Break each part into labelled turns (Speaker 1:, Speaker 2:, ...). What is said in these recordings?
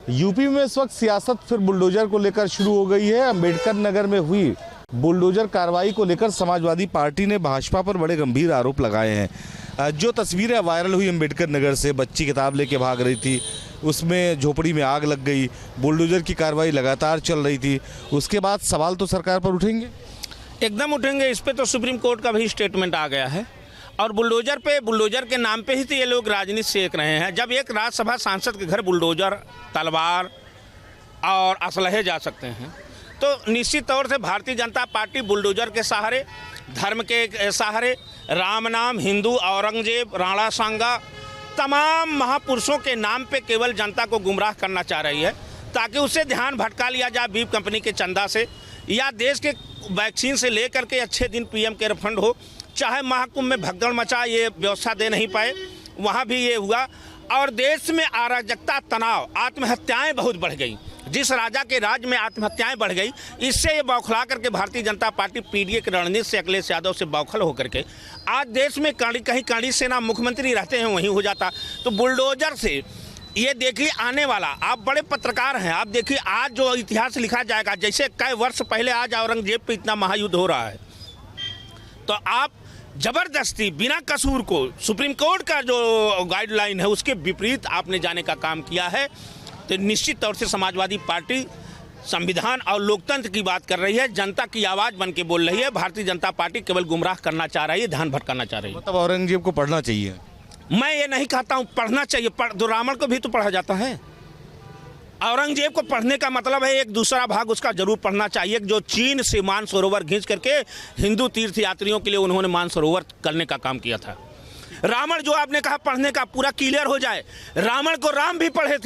Speaker 1: UP में इस वक्त सियासत फिर बुलडोजर को लेकर शुरू हो गई है। अंबेडकर नगर में हुई बुलडोजर कार्रवाई को लेकर समाजवादी पार्टी ने भाजपा पर बड़े गंभीर आरोप लगाए हैं। जो तस्वीरें वायरल हुई अंबेडकर नगर से, बच्ची किताब लेके भाग रही थी, उसमें झोपड़ी में आग लग गई, बुलडोजर की कार्रवाई लगातार चल रही थी, उसके बाद सवाल तो सरकार पर उठेंगे,
Speaker 2: एकदम उठेंगे। इस पे तो सुप्रीम कोर्ट का भी स्टेटमेंट आ गया है। और बुलडोजर के नाम पे ही तो ये लोग राजनीति सेक रहे हैं। जब एक राज्यसभा सांसद के घर बुलडोजर, तलवार और असलहे जा सकते हैं, तो निश्चित तौर से भारतीय जनता पार्टी बुलडोजर के सहारे, धर्म के सहारे, राम नाम, हिंदू, औरंगजेब, राणा सांगा, तमाम महापुरुषों के नाम पे केवल जनता को गुमराह करना चाह रही है, ताकि उससे ध्यान भटका लिया जाए बीप कंपनी के चंदा से, या देश के वैक्सीन से लेकर के अच्छे दिन पीएम केयर फंड हो, चाहे महाकुंभ में भगदड़ मचा, ये व्यवस्था दे नहीं पाए, वहाँ भी ये हुआ। और देश में अराजकता, तनाव, आत्महत्याएं बहुत बढ़ गई। जिस राजा के राज में आत्महत्याएं बढ़ गई, इससे ये बौखला करके भारतीय जनता पार्टी पीडीए की रणनीति से, अखिलेश यादव से बौखल होकर के आज देश में कहीं कांडी सेना मुख्यमंत्री रहते हैं वहीं हो जाता। तो बुलडोजर से ये देखिए आने वाला, आप बड़े पत्रकार हैं, आप देखिए आज जो इतिहास लिखा जाएगा, जैसे कई वर्ष पहले आज औरंगजेब पे इतना महायुद्ध हो रहा है, तो आप जबरदस्ती बिना कसूर को, सुप्रीम कोर्ट का जो गाइडलाइन है उसके विपरीत आपने जाने का काम किया है। तो निश्चित तौर से समाजवादी पार्टी संविधान और लोकतंत्र की बात कर रही है, जनता की आवाज़ बन के बोल रही है। भारतीय जनता पार्टी केवल गुमराह करना चाह रही है, ध्यान भटकाना चाह रही है।
Speaker 1: मतलब औरंगजेब को पढ़ना चाहिए?
Speaker 2: मैं ये नहीं कहता हूँ पढ़ना चाहिए, तो रावण को भी तो पढ़ा जाता है। औरंगजेब को पढ़ने का मतलब है एक दूसरा भाग उसका जरूर पढ़ना चाहिए, जो चीन से मानसरोवर खींच करके हिंदू तीर्थ यात्रियों के लिए उन्होंने मानसरोवर करने का काम किया था। रावण जो आपने कहा पढ़ने का, पूरा क्लियर हो जाए, रावण को राम भी पढ़े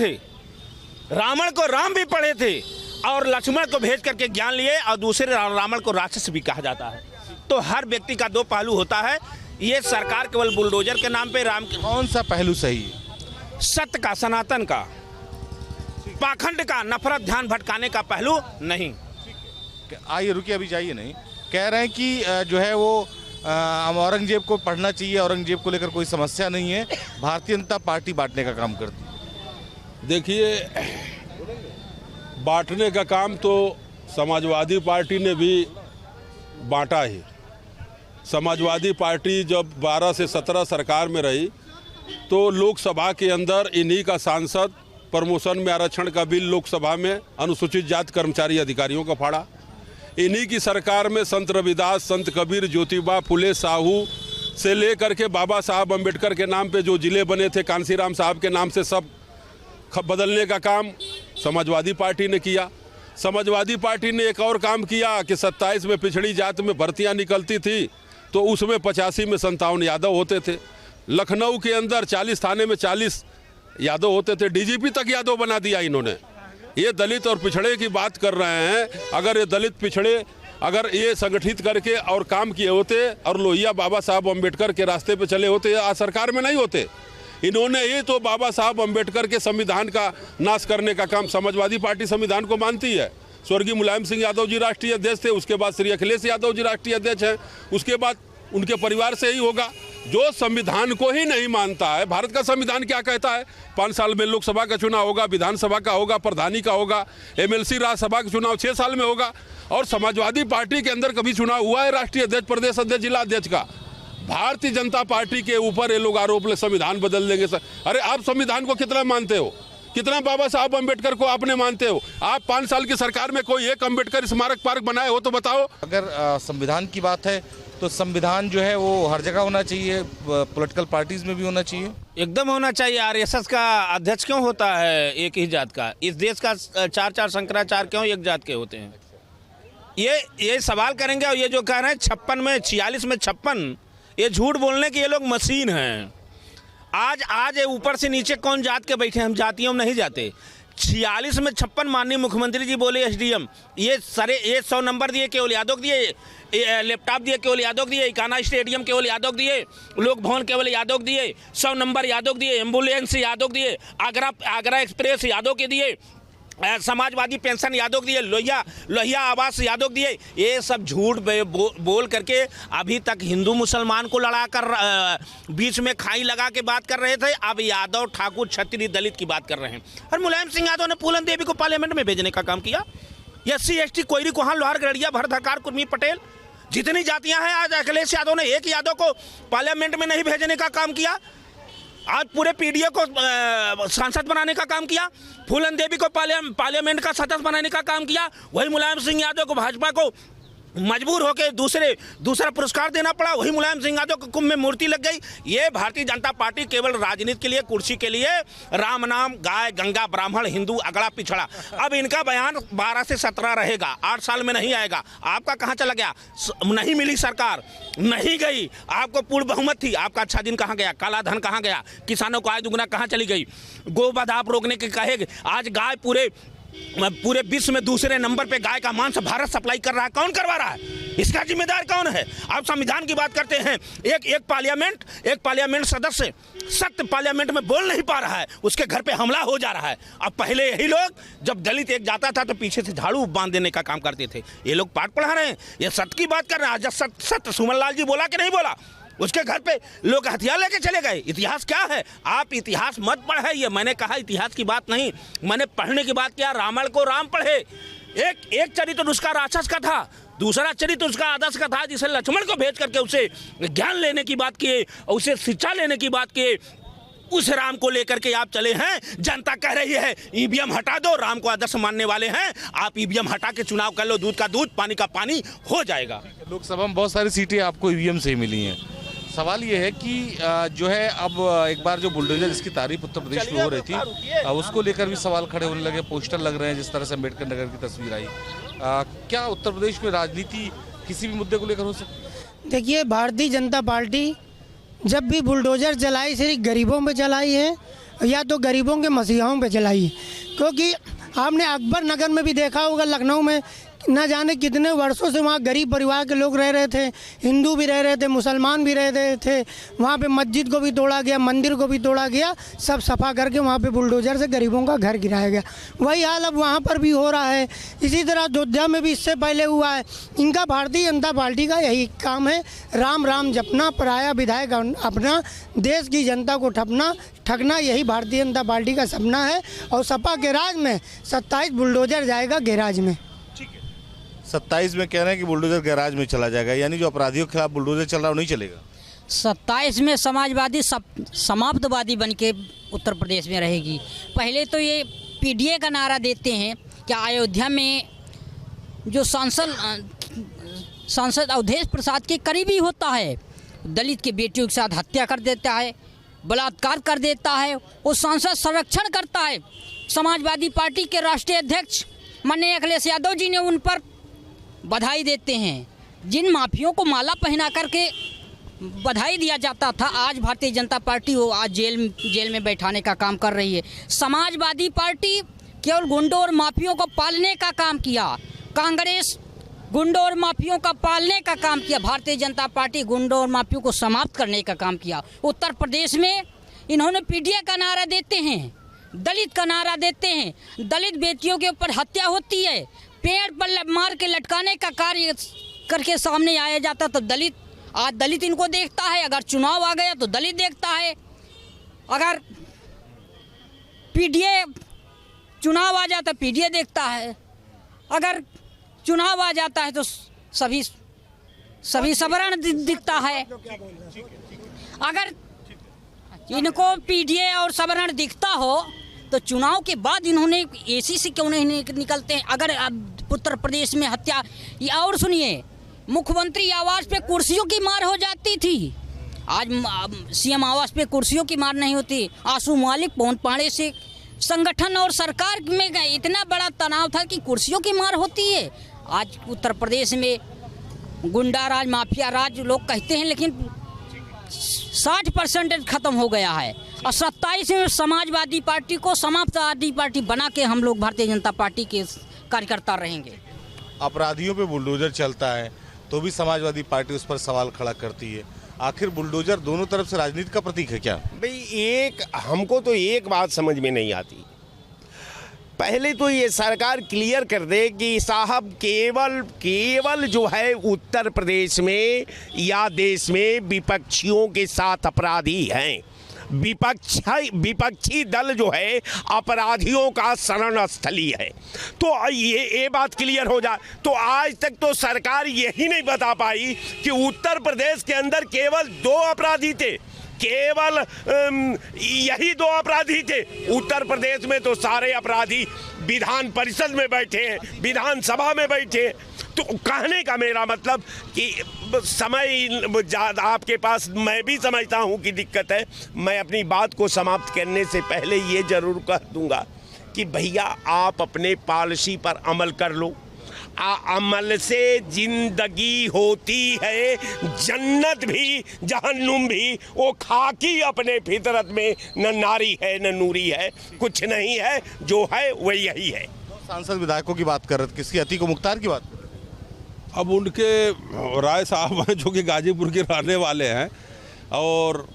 Speaker 2: थे, और लक्ष्मण को भेज करके ज्ञान लिए, और दूसरे रावण को राक्षस भी कहा जाता है। तो हर व्यक्ति का दो पहलू होता है। ये सरकार केवल बुलडोजर के नाम पे राम,
Speaker 1: कौन सा पहलू सही है?
Speaker 2: सत्य का, सनातन का, पाखंड का, नफरत, ध्यान भटकाने का पहलू नहीं।
Speaker 1: आइए रुकिए, अभी जाइए नहीं। कह रहे हैं कि जो है वो औरंगजेब को पढ़ना चाहिए, औरंगजेब को लेकर कोई समस्या नहीं है, भारतीय जनता पार्टी बांटने का काम करती है।
Speaker 3: देखिए, बांटने का काम तो समाजवादी पार्टी ने भी बांटा ही। समाजवादी पार्टी जब 12 से 17 सरकार में रही, तो लोकसभा के अंदर इन्हीं का सांसद, प्रमोशन में आरक्षण का बिल लोकसभा में अनुसूचित जाति कर्मचारी अधिकारियों का फाड़ा। इन्हीं की सरकार में संत रविदास, संत कबीर, ज्योतिबा फुले, साहू से लेकर के बाबा साहब अम्बेडकर के नाम पे जो जिले बने थे, कांसीराम साहब के नाम से सब बदलने का काम समाजवादी पार्टी ने किया। समाजवादी पार्टी ने एक और काम किया कि 27 में पिछड़ी जाति में भर्तियां निकलती थी, तो उसमें 85 में 57 यादव होते थे। लखनऊ के अंदर 40 थाने में 40 यादव होते थे, डीजीपी तक यादव बना दिया इन्होंने। ये दलित और पिछड़े की बात कर रहे हैं। अगर ये दलित पिछड़े अगर ये संगठित करके और काम किए होते और लोहिया बाबा साहब अम्बेडकर के रास्ते पे चले होते, आज सरकार में नहीं होते। इन्होंने ये तो बाबा साहब अम्बेडकर के संविधान का नाश करने का काम, समाजवादी पार्टी संविधान को मानती है। स्वर्गीय मुलायम सिंह यादव जी राष्ट्रीय अध्यक्ष थे, उसके बाद श्री अखिलेश यादव जी राष्ट्रीय अध्यक्ष हैं, उसके बाद उनके परिवार से ही होगा। जो संविधान को ही नहीं मानता है, भारत का संविधान क्या कहता है? 5 साल में लोकसभा का चुनाव होगा, विधानसभा का होगा, प्रधानी का होगा, एमएलसी राज्यसभा का चुनाव 6 साल में होगा। और समाजवादी पार्टी के अंदर कभी चुनाव हुआ है राष्ट्रीय अध्यक्ष, प्रदेश अध्यक्ष, जिला अध्यक्ष का? भारतीय जनता पार्टी के ऊपर ये लोग आरोप ले संविधान बदल देंगे। अरे आप संविधान को कितना मानते हो? कितना बाबा साहब अम्बेडकर को आपने मानते हो? आप 5 साल की सरकार में कोई एक अम्बेडकर स्मारक पार्क बनाए हो तो बताओ।
Speaker 1: अगर संविधान की बात है तो संविधान जो है वो हर जगह होना चाहिए, पॉलिटिकल पार्टीज में भी होना चाहिए,
Speaker 2: एकदम होना चाहिए। आरएसएस का अध्यक्ष क्यों होता है एक ही जात का? इस देश का 4 शंकराचार्य क्यों एक जात के होते हैं? ये सवाल करेंगे। और ये जो कह रहे हैं 56 में 46 में 56, ये झूठ बोलने के ये लोग मशीन हैं। आज ऊपर से नीचे कौन जात के बैठे, हम जातियों में नहीं जाते। 46 में 56 माननीय मुख्यमंत्री जी बोले, एसडीएम ये 100 नंबर दिए केवल यादव दिए, लैपटॉप दिए केवल यादव दिए, इकाना स्टेडियम केवल यादव दिए, लोक भवन केवल यादव दिए, 100 नंबर यादव दिए, एम्बुलेंस यादव दिए, आगरा एक्सप्रेस यादव के दिए, समाजवादी पेंशन यादव को दिए, लोहिया आवास यादव को दिए। ये सब झूठ बोल करके अभी तक हिंदू मुसलमान को लड़ा कर बीच में खाई लगा के बात कर रहे थे। अब यादव, ठाकुर, क्षत्रिय, दलित की बात कर रहे हैं। और मुलायम सिंह यादव ने फूलन देवी को पार्लियामेंट में भेजने का काम किया। SC ST कोयरी कोहान लोहार गड़िया भरत हकार कुर्मी पटेल जितनी जातियां हैं, आज अखिलेश यादव ने एक यादव को पार्लियामेंट में नहीं भेजने का काम किया। आज पूरे PDA को सांसद बनाने का काम किया। फूलन देवी को पार्लियामेंट का सदस्य बनाने का काम किया। वही मुलायम सिंह यादव को भाजपा को मजबूर होकर दूसरा पुरस्कार देना पड़ा। वही मुलायम सिंह यादव को कुंभ में मूर्ति लग गई। ये भारतीय जनता पार्टी केवल राजनीति के लिए, कुर्सी के लिए राम नाम, गाय, गंगा, ब्राह्मण, हिंदू, अगड़ा पिछड़ा। अब इनका बयान 12 से 17 रहेगा, 8 साल में नहीं आएगा। आपका कहाँ चला गया? नहीं मिली सरकार, नहीं गई। आपको पूर्ण बहुमत थी, आपका अच्छा दिन कहाँ गया? काला धन कहाँ गया? किसानों को आय दुगुना कहाँ चली गई? गोवध आप रोकने के कहे, आज गाय पूरे विश्व में दूसरे नंबर पे गाय का मांस भारत सप्लाई कर रहा है। कौन करवा रहा है? इसका जिम्मेदार कौन है? आप संविधान की बात करते हैं। एक पार्लियामेंट सदस्य सत्य पार्लियामेंट में बोल नहीं पा रहा है, उसके घर पे हमला हो जा रहा है। अब पहले यही लोग जब दलित एक जाता था तो पीछे से झाड़ू बांध देने का काम करते थे। ये लोग पाठ पढ़ा रहे हैं, ये सत्य की बात कर रहे हैं। आज सत्य सुमन लाल जी बोला कि नहीं बोला? उसके घर पे लोग हथियार लेके चले गए। इतिहास क्या है? आप इतिहास मत पढ़ाइए। मैंने कहा इतिहास की बात नहीं, मैंने पढ़ने की बात किया। रामायण को राम पढ़े। एक चरित्र उसका राक्षस का था, दूसरा चरित्र उसका आदर्श का था, जिसे लक्ष्मण को भेज करके उसे ज्ञान लेने की बात किए, उसे शिक्षा लेने की बात किए। उस राम को लेकर के आप चले हैं। जनता कह रही है EVM हटा दो। राम को आदर्श मानने वाले हैं आप, EVM हटा के चुनाव कर लो, दूध का दूध, पानी का पानी हो जाएगा।
Speaker 1: लोकसभा में बहुत सारी सीटें आपको EVM से ही मिली हैं। सवाल ये है कि जो है अब एक बार जो बुलडोजर जिसकी तारीफ उत्तर प्रदेश में हो रही थी, उसको लेकर भी सवाल खड़े होने लगे, पोस्टर लग रहे हैं, जिस तरह से अम्बेडकर नगर की तस्वीर आई। क्या उत्तर प्रदेश में राजनीति किसी भी मुद्दे को लेकर हो सकती?
Speaker 4: देखिए, भारतीय जनता पार्टी जब भी बुलडोजर चलाई सिर्फ गरीबों पे चलाई है, या तो गरीबों के मसीहाओं पे चलाई है। क्योंकि आपने अकबर नगर में भी देखा होगा, लखनऊ में न जाने कितने वर्षों से वहाँ गरीब परिवार के लोग रह रहे थे, हिंदू भी रह रहे थे, मुसलमान भी रह रहे थे। वहाँ पे मस्जिद को भी तोड़ा गया, मंदिर को भी तोड़ा गया, सब सफा करके वहाँ पे बुलडोजर से गरीबों का घर गिराया गया। वही हाल अब वहाँ पर भी हो रहा है। इसी तरह अयोध्या में भी इससे पहले हुआ है। इनका भारतीय जनता पार्टी का यही काम है, राम राम जपना, पराया विधायक अपना, देश की जनता को ठगना, यही भारतीय जनता पार्टी का सपना है। और सपा के राज में 27 बुलडोजर जाएगा गैराज में।
Speaker 1: 27 में कह रहे हैं कि बुलडोजर गैराज में चला जाएगा, यानी जो अपराधियों के खिलाफ बुलडोजर चल रहा है वो नहीं चलेगा।
Speaker 5: 27 में समाजवादी समाप्तवादी बन के उत्तर प्रदेश में रहेगी। पहले तो ये PDA का नारा देते हैं कि अयोध्या में जो सांसद अवधेश प्रसाद के करीबी होता है, दलित के बेटियों के साथ हत्या कर देता है, बलात्कार कर देता है, वो सांसद संरक्षण करता है। समाजवादी पार्टी के राष्ट्रीय अध्यक्ष माननीय अखिलेश यादव जी ने उन पर बधाई देते हैं। जिन माफियों को माला पहना करके बधाई दिया जाता था, आज भारतीय जनता पार्टी वो आज जेल में बैठाने का काम कर रही है। समाजवादी पार्टी केवल गुंडों और माफियों को पालने का काम किया, कांग्रेस गुंडों और माफियों का पालने का काम किया, भारतीय जनता पार्टी गुंडों और माफियों को समाप्त करने का काम किया। उत्तर प्रदेश में इन्होंने PDA का नारा देते हैं, दलित का नारा देते हैं, दलित बेटियों के ऊपर हत्या होती है, पेड़ पर मार के लटकाने का कार्य करके सामने आया जाता। तो आज दलित इनको देखता है। अगर चुनाव आ गया तो दलित देखता है। अगर PDA चुनाव आ जाता PDA देखता है। अगर चुनाव आ जाता है तो सभी सवर्ण दिखता है। अगर इनको PDA और सवर्ण दिखता हो तो चुनाव के बाद इन्होंने AC से क्यों नहीं निकलते हैं? अगर उत्तर प्रदेश में हत्या, या और सुनिए, मुख्यमंत्री आवास पे कुर्सियों की मार हो जाती थी, आज CM आवास पे कुर्सियों की मार नहीं होती। आंसू मालिक पवन पांडे से संगठन और सरकार में इतना बड़ा तनाव था कि कुर्सियों की मार होती है। आज उत्तर प्रदेश में गुंडा राज, माफिया राज लोग कहते हैं, लेकिन 60% खत्म हो गया है। और 27 में समाजवादी पार्टी को समाप्तवादी पार्टी बना के हम लोग भारतीय जनता पार्टी के कार्यकर्ता रहेंगे।
Speaker 1: अपराधियों पे बुलडोजर चलता है तो भी समाजवादी पार्टी उस पर सवाल खड़ा करती है। आखिर बुलडोजर दोनों तरफ से राजनीति का प्रतीक है क्या?
Speaker 6: भाई, हमको तो एक बात समझ में नहीं आती पहले तो ये सरकार क्लियर कर दे कि साहब केवल जो है उत्तर प्रदेश में या देश में विपक्षियों के साथ अपराधी हैं। विपक्षी दल जो है अपराधियों का शरण स्थली है। तो ये बात क्लियर हो जाए। तो आज तक तो सरकार यही नहीं बता पाई कि उत्तर प्रदेश के अंदर केवल 2 अपराधी थे, केवल यही 2 अपराधी थे। उत्तर प्रदेश में तो सारे अपराधी विधान परिषद में बैठे हैं, विधानसभा में बैठे हैं। तो कहने का मेरा मतलब कि समय ज़्यादा आपके पास, मैं भी समझता हूं कि दिक्कत है। मैं अपनी बात को समाप्त करने से पहले ये ज़रूर कह दूंगा कि भैया आप अपने पॉलिसी पर अमल कर लो। अमल से जिंदगी होती है, जन्नत भी जहन्नुम भी। वो खाकी अपने फितरत में न नारी है न नूरी है, कुछ नहीं है, जो है वह यही है।
Speaker 1: सांसद विधायकों की बात कर रहे थे, किसकी? अतीक मुख्तार की बात कर रहे थे।
Speaker 3: अब उनके राय साहब हैं जो कि गाजीपुर के रहने वाले हैं और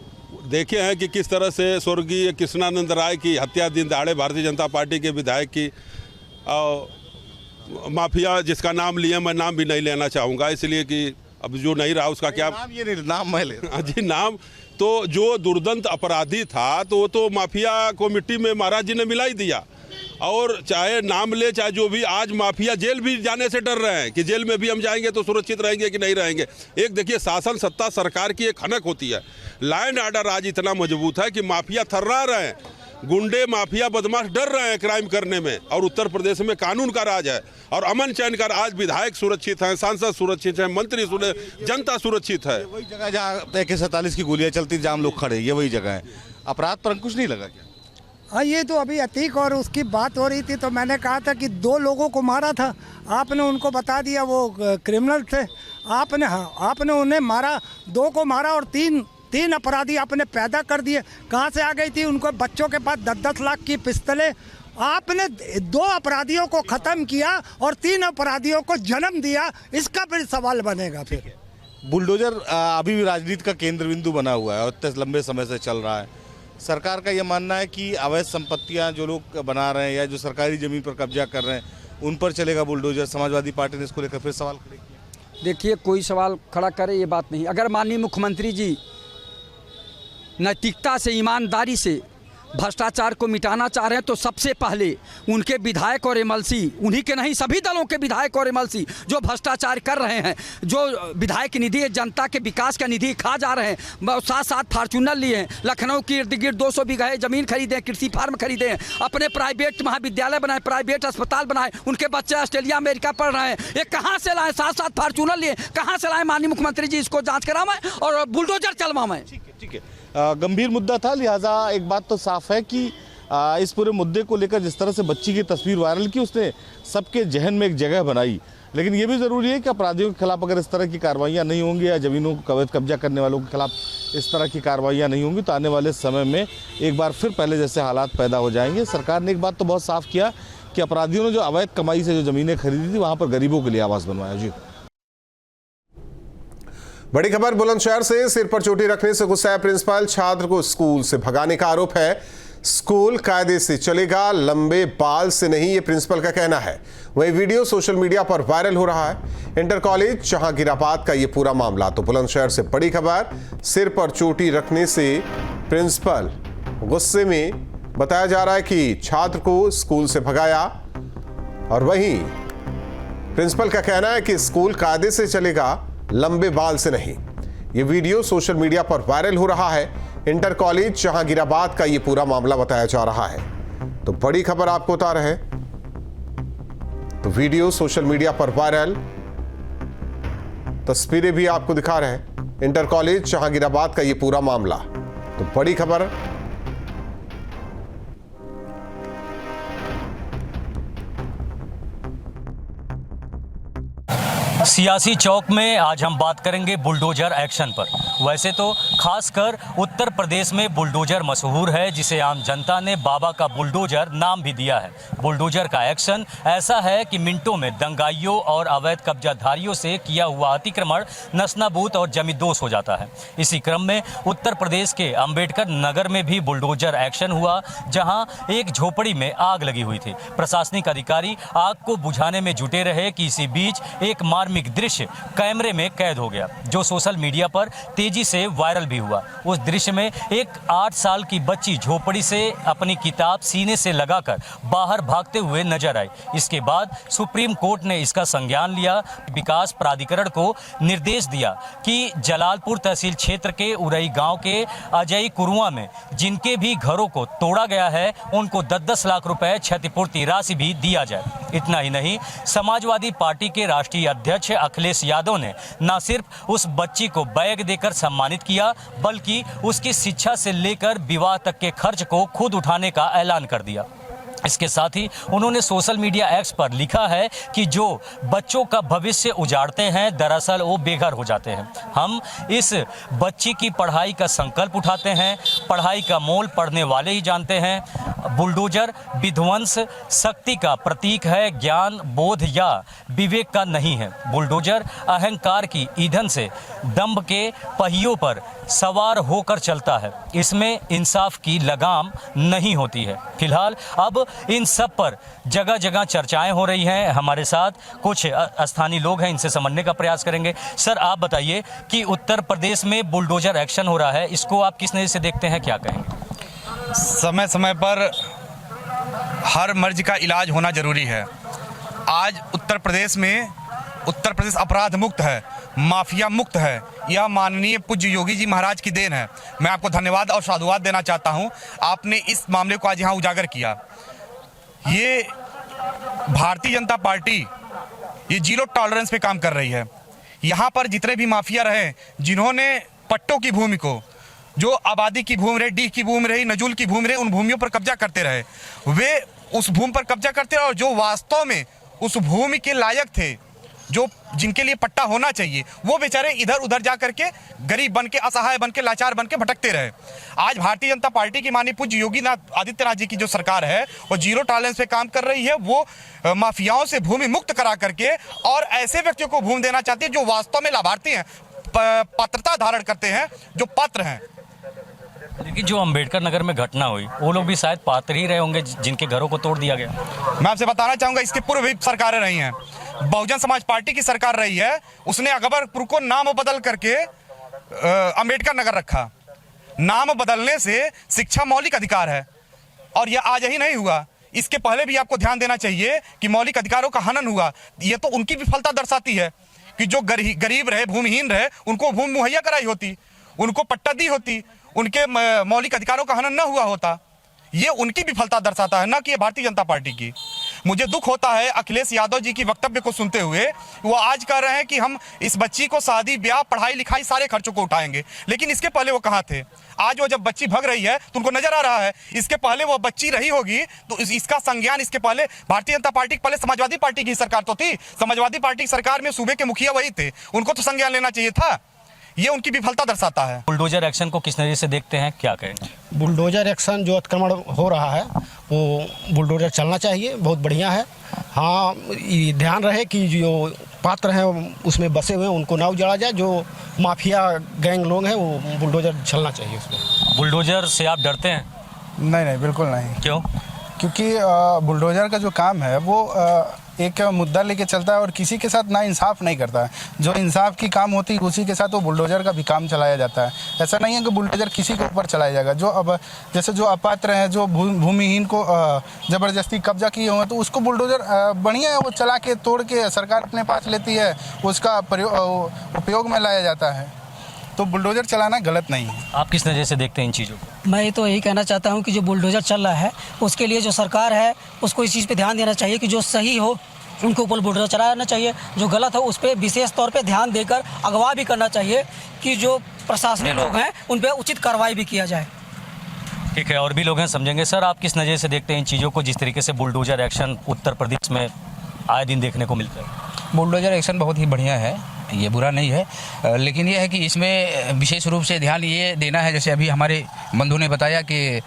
Speaker 3: देखे हैं कि किस तरह से स्वर्गीय कृष्णानंद राय की हत्या दिन दहाड़े भारतीय जनता पार्टी के विधायक की माफिया जिसका नाम लिया, मैं नाम भी नहीं लेना चाहूँगा इसलिए कि अब जो नहीं रहा उसका क्या
Speaker 1: नाम, ये नहीं, नाम मैं ले रहा हूं।
Speaker 3: जी नाम तो जो दुर्दंत अपराधी था तो वो तो माफिया को मिट्टी में महाराज जी ने मिला ही दिया। और चाहे नाम ले चाहे जो भी, आज माफिया जेल भी जाने से डर रहे हैं कि जेल में भी हम जाएंगे तो सुरक्षित रहेंगे कि नहीं रहेंगे। एक देखिए शासन सत्ता सरकार की एक खनक होती है, लॉ एंड ऑर्डर आज इतना मजबूत है कि माफिया थर्रा रहे हैं, गुंडे माफिया बदमाश डर रहे हैं क्राइम करने में। और उत्तर प्रदेश में कानून का राज है और अमन चैन का। आज विधायक सुरक्षित हैं, सांसद सुरक्षित हैं, मंत्री जनता सुरक्षित है।
Speaker 1: वही जगह जहाँ AK-47 की गोलियां चलती, जाम लोग खड़े, ये वही जगह है। अपराध पर अंकुश नहीं लगा क्या?
Speaker 7: हाँ, ये तो अभी अतीक और उसकी बात हो रही थी तो मैंने कहा था कि 2 लोगों को मारा था, आपने उनको बता दिया वो क्रिमिनल थे। आपने उन्हें मारा, 2 को मारा और तीन अपराधी आपने पैदा कर दिए। कहाँ से आ गई थी? उनको बच्चों के पास 10-10 लाख की पिस्तलें। आपने 2 अपराधियों को ख़त्म किया और 3 अपराधियों को जन्म दिया। इसका फिर सवाल बनेगा। फिर
Speaker 1: बुलडोजर अभी भी राजनीति का केंद्र बिंदु बना हुआ है और इतने लंबे समय से चल रहा है। सरकार का यह मानना है कि अवैध संपत्तियां जो लोग बना रहे हैं या जो सरकारी ज़मीन पर कब्जा कर रहे हैं उन पर चलेगा बुलडोजर। समाजवादी पार्टी ने इसको लेकर फिर सवाल खड़े किए।
Speaker 8: देखिए, कोई सवाल खड़ा करे ये बात नहीं। अगर माननीय मुख्यमंत्री जी नैतिकता से, ईमानदारी से भ्रष्टाचार को मिटाना चाह रहे हैं तो सबसे पहले उनके विधायक और MLC, उन्हीं के नहीं सभी दलों के विधायक और MLC जो भ्रष्टाचार कर रहे हैं, जो विधायक निधि जनता के विकास का निधि खा जा रहे हैं, साथ फार्चूनर लिए हैं, लखनऊ के इर्द गिर्द 200 बीघा ज़मीन खरीदे, कृषि फार्म खरीदे हैं, अपने प्राइवेट महाविद्यालय बनाए, प्राइवेट अस्पताल बनाए, उनके बच्चे ऑस्ट्रेलिया अमेरिका पढ़ रहे हैं। ये कहाँ से लाए? साथ फार्चूनर लिए, कहाँ से लाए? माननीय मुख्यमंत्री जी इसको जाँच करावें और बुलडोजर चलवाएं।
Speaker 1: ठीक है, गंभीर मुद्दा था, लिहाजा एक बात तो साफ है कि इस पूरे मुद्दे को लेकर जिस तरह से बच्ची की तस्वीर वायरल की उसने सबके जहन में एक जगह बनाई। लेकिन ये भी ज़रूरी है कि अपराधियों के खिलाफ अगर इस तरह की कार्रवाइयाँ नहीं होंगी या ज़मीनों को अवैध कब्जा करने वालों के खिलाफ इस तरह की कार्रवाइयाँ नहीं होंगी तो आने वाले समय में एक बार फिर पहले जैसे हालात पैदा हो जाएंगे। सरकार ने एक बात तो बहुत साफ किया कि अपराधियों ने जो अवैध कमाई से जो ज़मीनें खरीदी थी वहाँ पर गरीबों के लिए आवास बनवाया। जी,
Speaker 9: बड़ी खबर बुलंदशहर से। सिर पर चोटी रखने से गुस्साए प्रिंसिपल, छात्र को स्कूल से भगाने का आरोप है। स्कूल कायदे से चलेगा, लंबे बाल से नहीं, ये प्रिंसिपल का कहना है। वही वीडियो सोशल मीडिया पर वायरल हो रहा है। इंटर कॉलेज जहांगीराबाद का ये पूरा मामला। तो बुलंदशहर से बड़ी खबर, सिर पर चोटी रखने से प्रिंसिपल गुस्से में, बताया जा रहा है कि छात्र को स्कूल से भगाया। और वहीं प्रिंसिपल का कहना है कि स्कूल कायदे से चलेगा, लंबे बाल से नहीं। ये वीडियो सोशल मीडिया पर वायरल हो रहा है। इंटर कॉलेज जहांगीराबाद का ये पूरा मामला बताया जा रहा है। तो बड़ी खबर आपको बता रहे हैं। तो वीडियो सोशल मीडिया पर वायरल, तस्वीरें भी आपको दिखा रहे हैं। इंटर कॉलेज जहांगीराबाद का ये पूरा मामला। तो बड़ी खबर,
Speaker 10: सियासी चौक में आज हम बात करेंगे बुलडोजर एक्शन पर। वैसे तो खासकर उत्तर प्रदेश में बुलडोजर मशहूर है, जिसे आम जनता ने बाबा का बुलडोजर नाम भी दिया है। बुलडोजर का एक्शन ऐसा है कि मिनटों में दंगाइयों और अवैध कब्जाधारियों से किया हुआ अतिक्रमण नस्नाबूद और जमींदोज हो जाता है। इसी क्रम में उत्तर प्रदेश के अंबेडकर नगर में भी बुलडोजर एक्शन हुआ, जहां एक झोपड़ी में आग लगी हुई थी। प्रशासनिक अधिकारी आग को बुझाने में जुटे रहे कि इसी बीच एक मार्मिक दृश्य कैमरे में कैद हो गया, जो सोशल मीडिया पर तेजी से वायरल भी हुआ। उस दृश्य में एक 8 साल की बच्ची झोपड़ी से अपनी किताब सीने से लगाकर बाहर भागते हुए नजर आई। इसके बाद सुप्रीम कोर्ट ने इसका संज्ञान लिया। विकास प्राधिकरण को निर्देश दिया कि जलालपुर तहसील क्षेत्र के उरई गांव के अजय कुरुआ में जिनके भी घरों को तोड़ा गया है, उनको 10-10 लाख रुपए क्षतिपूर्ति राशि भी दिया जाए। इतना ही नहीं, समाजवादी पार्टी के राष्ट्रीय अध्यक्ष अखिलेश यादव ने न सिर्फ उस बच्ची को बैग देकर सम्मानित किया, बल्कि उसकी शिक्षा से लेकर विवाह तक के खर्च को खुद उठाने का ऐलान कर दिया। इसके साथ ही उन्होंने सोशल मीडिया एक्स पर लिखा है कि जो बच्चों का भविष्य उजाड़ते हैं, दरअसल वो बेघर हो जाते हैं। हम इस बच्ची की पढ़ाई का संकल्प उठाते हैं। पढ़ाई का मोल पढ़ने वाले ही जानते हैं। बुलडोजर विध्वंस शक्ति का प्रतीक है, ज्ञान, बोध या विवेक का नहीं है। बुलडोजर अहंकार की ईंधन से दंभ के पहियों पर सवार होकर चलता है। इसमें इंसाफ की लगाम नहीं होती है। फिलहाल अब इन सब पर जगह जगह चर्चाएं हो रही हैं। हमारे साथ कुछ स्थानीय लोग हैं, इनसे समझने का प्रयास करेंगे। सर, आप बताइए कि उत्तर प्रदेश में बुलडोजर एक्शन हो रहा है, इसको आप किस नज़र से देखते हैं, क्या कहेंगे?
Speaker 11: समय समय पर हर मर्ज का इलाज होना जरूरी है। आज उत्तर प्रदेश अपराध मुक्त है, माफिया मुक्त है। यह माननीय पूज्य योगी जी महाराज की देन है। मैं आपको धन्यवाद और साधुवाद देना चाहता हूं। आपने इस मामले को आज यहाँ उजागर किया। ये भारतीय जनता पार्टी ये जीरो टॉलरेंस पे काम कर रही है। यहाँ पर जितने भी माफिया रहे, जिन्होंने पट्टों की भूमि को, जो आबादी की भूमि रही, डीह की भूमि रही, नजुल की भूमि रही, उन भूमियों पर कब्जा करते रहे, वे उस भूमि पर कब्जा करते रहे। और जो वास्तव में उस भूमि के लायक थे, जो जिनके लिए पट्टा होना चाहिए, वो बेचारे इधर उधर जा करके गरीब बन के, असहाय बन के, लाचार बन के भटकते रहे। आज भारतीय जनता पार्टी की माननीय पूज्य योगी आदित्यनाथ जी की जो सरकार है, वो जीरो टॉलरेंस पे काम कर रही है। वो माफियाओं से भूमि मुक्त करा करके और ऐसे व्यक्तियों को भूमि देना चाहती है जो वास्तव में लाभार्थी हैं, पात्रता धारण करते हैं, जो पात्र हैं।
Speaker 10: लेकिन जो अंबेडकर नगर में घटना हुई, वो लोग भी शायद पात्र ही रहे होंगे जिनके घरों को तोड़ दिया गया। मैं
Speaker 11: आपसे बताना चाहूंगा, इसके पूर्व भी सरकारें रही हैं। बहुजन समाज पार्टी की सरकार रही है, उसने अकबरपुर को नाम बदल करके अंबेडकर नगर रखा। नाम बदलने से शिक्षा मौलिक अधिकार है, और यह आज ही नहीं हुआ। इसके पहले भी आपको ध्यान देना चाहिए कि मौलिक अधिकारों का हनन हुआ। यह तो उनकी विफलता दर्शाती है कि जो गरीब रहे, भूमिहीन रहे, उनको भूमि मुहैया कराई होती, उनको पट्टा दी होती, उनके मौलिक अधिकारों का हनन न हुआ होता। ये उनकी विफलता दर्शाता है, ना कि ये भारतीय जनता पार्टी की। मुझे दुख होता है अखिलेश यादव जी की वक्तव्य को सुनते हुए। वो आज कह रहे हैं कि हम इस बच्ची को शादी, ब्याह, पढ़ाई लिखाई सारे खर्चों को उठाएंगे, लेकिन इसके पहले वो कहाँ थे? आज वो जब बच्ची भग रही है तो उनको नजर आ रहा है। इसके पहले वो बच्ची रही होगी तो इसका संज्ञान इसके पहले भारतीय जनता पार्टी के पहले समाजवादी पार्टी की सरकार तो थी। समाजवादी पार्टी की सरकार में सूबे के मुखिया वही थे, उनको तो संज्ञान लेना चाहिए था। ये उनकी विफलता दर्शाता है।
Speaker 10: बुलडोजर एक्शन को किस नज़र से देखते हैं, क्या कहेंगे?
Speaker 12: बुलडोजर एक्शन जो अतिक्रमण हो रहा है, वो बुलडोजर चलना चाहिए, बहुत बढ़िया है। हाँ, ये ध्यान रहे कि जो पात्र हैं उसमें बसे हुए हैं उनको ना उजाड़ा जाए। जो माफिया गैंग लोग हैं वो बुलडोजर चलना चाहिए उसमें।
Speaker 10: बुलडोजर से आप डरते हैं?
Speaker 13: नहीं, बिल्कुल नहीं।
Speaker 10: क्यों?
Speaker 13: क्योंकि बुलडोजर का जो काम है वो एक मुद्दा लेके चलता है और किसी के साथ ना इंसाफ नहीं करता है। जो इंसाफ की काम होती है उसी के साथ वो बुलडोजर का भी काम चलाया जाता है। ऐसा नहीं है कि बुलडोजर किसी के ऊपर चलाया जाएगा। जो अब जैसे जो अपात्र हैं, जो भूमिहीन को ज़बरदस्ती कब्जा किए हुए हैं, तो उसको बुलडोजर बढ़िया है, वो चला के तोड़ के सरकार अपने पास लेती है, उसका उपयोग में लाया जाता है। तो बुलडोजर चलाना गलत नहीं है।
Speaker 10: आप किस नज़र से देखते हैं इन चीज़ों को?
Speaker 14: मैं तो यही कहना चाहता हूं कि जो बुलडोजर चल रहा है उसके लिए जो सरकार है उसको इस चीज़ पे ध्यान देना चाहिए कि जो सही हो उनको ऊपर बुलडोजर चलाना चाहिए, जो गलत हो उस पर विशेष तौर पे ध्यान देकर अगवा भी करना चाहिए कि जो प्रशासनिक लोग हैं उन पर उचित कार्रवाई भी किया जाए।
Speaker 10: ठीक है, और भी लोग हैं, समझेंगे। सर, आप किस नज़र से देखते हैं इन चीज़ों को, जिस तरीके से बुलडोजर एक्शन उत्तर प्रदेश में आए दिन देखने को मिलता है?
Speaker 15: बुलडोजर एक्शन बहुत ही बढ़िया है, ये बुरा नहीं है, लेकिन ये है कि इसमें विशेष रूप से ध्यान ये देना है, जैसे अभी हमारे बंधु ने बताया कि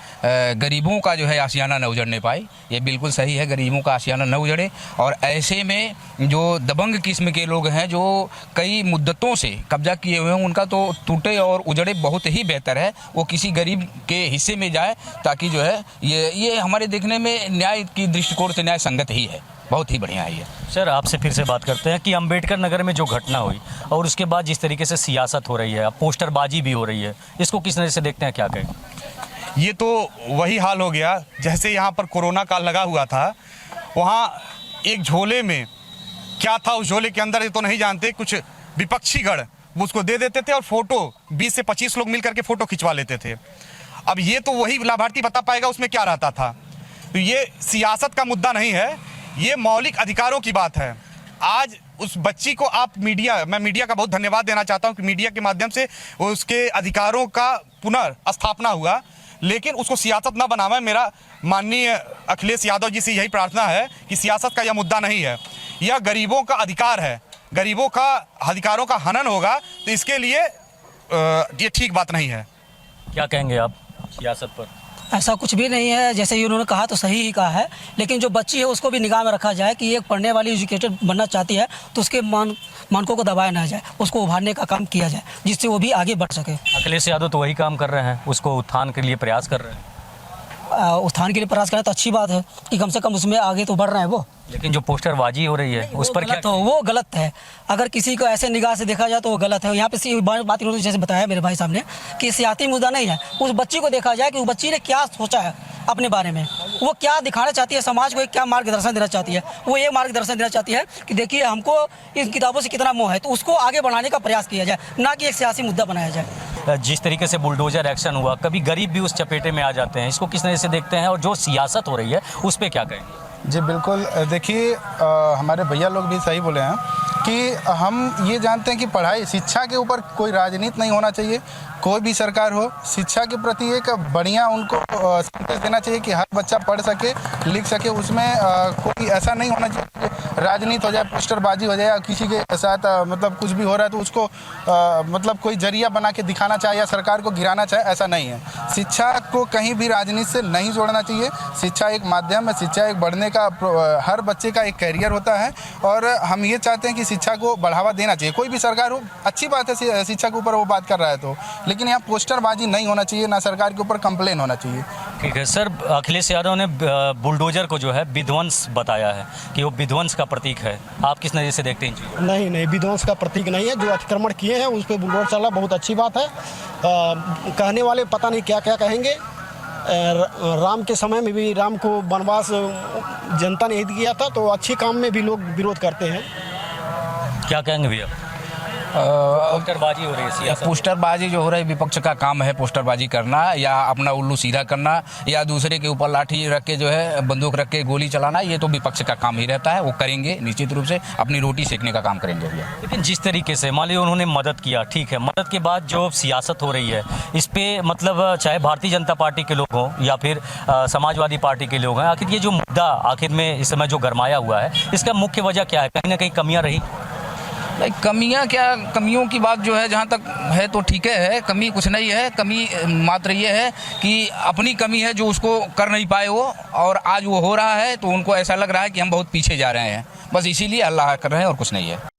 Speaker 15: गरीबों का जो है आशियाना न उजड़ने पाए, ये बिल्कुल सही है, गरीबों का आशियाना न उजड़े। और ऐसे में जो दबंग किस्म के लोग हैं जो कई मुद्दतों से कब्जा किए हुए हैं, उनका तो टूटे और उजड़े बहुत ही बेहतर है, वो किसी गरीब के हिस्से में जाए, ताकि जो है ये हमारे देखने में न्याय की दृष्टिकोण से न्याय संगत ही है, बहुत ही बढ़िया है ये।
Speaker 10: सर आपसे फिर से बात करते हैं कि अंबेडकर नगर में जो घटना हुई और उसके बाद जिस तरीके से सियासत हो रही है, पोस्टरबाजी भी हो रही है, इसको किस नज़र से देखते हैं, क्या कहें?
Speaker 11: ये तो वही हाल हो गया जैसे यहाँ पर कोरोना काल लगा हुआ था, वहाँ एक झोले में क्या था, उस झोले के अंदर ये तो नहीं जानते, कुछ विपक्षी गण वो उसको दे देते थे और फोटो 20 से 25 लोग मिल करके फ़ोटो खिंचवा लेते थे। अब ये तो वही लाभार्थी बता पाएगा उसमें क्या रहता था। तो ये सियासत का मुद्दा नहीं है, ये मौलिक अधिकारों की बात है। आज उस बच्ची को आप मैं मीडिया का बहुत धन्यवाद देना चाहता हूं कि मीडिया के माध्यम से उसके अधिकारों का पुनर्स्थापना हुआ, लेकिन उसको सियासत ना बनावे। मेरा माननीय अखिलेश यादव जी से यही प्रार्थना है कि सियासत का यह मुद्दा नहीं है, यह गरीबों का अधिकार है, गरीबों का अधिकारों का हनन होगा, तो इसके लिए ये ठीक बात नहीं है।
Speaker 10: क्या कहेंगे आप सियासत पर?
Speaker 14: ऐसा कुछ भी नहीं है, जैसे ही उन्होंने कहा तो सही ही कहा है, लेकिन जो बच्ची है उसको भी निगाह में रखा जाए कि ये पढ़ने वाली एजुकेटेड बनना चाहती है, तो उसके मानकों को दबाया ना जाए, उसको उभारने का काम किया जाए जिससे वो भी आगे बढ़ सके।
Speaker 10: अखिलेश यादव तो वही काम कर रहे हैं, उसको उत्थान के लिए प्रयास कर रहे हैं।
Speaker 14: उत्थान के लिए प्रयास करें तो अच्छी बात है कि कम से कम उसमें आगे तो बढ़ रहे हैं वो,
Speaker 10: लेकिन जो पोस्टरबाजी हो रही है उस पर क्या?
Speaker 14: तो वो गलत है। अगर किसी को ऐसे निगाह से देखा जाए तो वो गलत है। यहाँ पे बात इन्होंने जैसे बताया मेरे भाई साहब ने कि सियासी मुद्दा नहीं है, उस बच्ची को देखा जाए कि उस बच्ची ने क्या सोचा है अपने बारे में, वो क्या दिखाना चाहती है समाज को, क्या मार्गदर्शन देना चाहती है। वो ये मार्गदर्शन देना चाहती है कि देखिए हमको इन किताबों से कितना मोह है, तो उसको आगे बढ़ाने का प्रयास किया जाए, ना कि एक सियासी मुद्दा बनाया जाए।
Speaker 10: जिस तरीके से बुलडोजर एक्शन हुआ, कभी गरीब भी उस चपेटे में आ जाते हैं, इसको किस तरह से देखते हैं, और जो सियासत हो रही है उस पर क्या कहेंगे?
Speaker 13: जी बिल्कुल, देखिए हमारे भैया लोग भी सही बोले हैं कि हम ये जानते हैं कि पढ़ाई शिक्षा के ऊपर कोई राजनीति नहीं होना चाहिए। कोई भी सरकार हो, शिक्षा के प्रति एक बढ़िया उनको संदेश देना चाहिए कि हर बच्चा पढ़ सके, लिख सके। उसमें कोई ऐसा नहीं होना चाहिए राजनीति हो जाए, पोस्टरबाजी हो जाए, किसी के साथ मतलब कुछ भी हो रहा है तो उसको मतलब कोई जरिया बना के दिखाना चाहे या सरकार को गिराना चाहे, ऐसा नहीं है। शिक्षा को कहीं भी राजनीति से नहीं जोड़ना चाहिए। शिक्षा एक माध्यम है, शिक्षा एक बढ़ने का, हर बच्चे का एक कैरियर होता है, और हम ये चाहते हैं कि शिक्षा को बढ़ावा देना चाहिए। कोई भी सरकार हो, अच्छी बात है शिक्षा के ऊपर वो बात कर रहा है तो, लेकिन यहाँ पोस्टरबाजी नहीं होना चाहिए, ना सरकार के ऊपर कंप्लेन होना चाहिए।
Speaker 10: ठीक है सर, अखिलेश यादव ने बुलडोजर को जो है विध्वंस बताया है कि वो विध्वंस का प्रतीक है, आप किस नज़र से देखते हैं?
Speaker 12: नहीं, विध्वंस का प्रतीक नहीं है। जो अतिक्रमण किए हैं उस पर बुलडोजर चला, बहुत अच्छी बात है। कहने वाले पता नहीं क्या क्या कहेंगे। राम के समय में भी राम को वनवास जनता ने दिया था, तो अच्छे काम में भी लोग विरोध करते हैं।
Speaker 10: क्या कहेंगे भैया? पोस्टरबाजी हो रही है, सियासत
Speaker 15: पोस्टरबाजी जो हो रही है, विपक्ष का काम है पोस्टरबाजी करना या अपना उल्लू सीधा करना या दूसरे के ऊपर लाठी रख के जो है बंदूक रख के गोली चलाना, ये तो विपक्ष का काम ही रहता है। वो करेंगे निश्चित रूप से, अपनी रोटी सेकने का काम करेंगे भैया।
Speaker 10: लेकिन जिस तरीके से मान लीजिए उन्होंने मदद किया, ठीक है, मदद के बाद जो सियासत हो रही है इस पर मतलब चाहे भारतीय जनता पार्टी के लोग हों या फिर समाजवादी पार्टी के लोग हैं, आखिर ये जो मुद्दा आखिर में इस समय जो गरमाया हुआ है, इसका मुख्य वजह क्या है? कहीं ना कहीं कमियाँ रही?
Speaker 15: कमियां क्या, कमियों की बात जो है जहां तक है तो ठीक है, कमी कुछ नहीं है। कमी मात्र ये है कि अपनी कमी है जो उसको कर नहीं पाए वो, और आज वो हो रहा है तो उनको ऐसा लग रहा है कि हम बहुत पीछे जा रहे हैं, बस इसीलिए अल्लाह कर रहे हैं और कुछ नहीं है।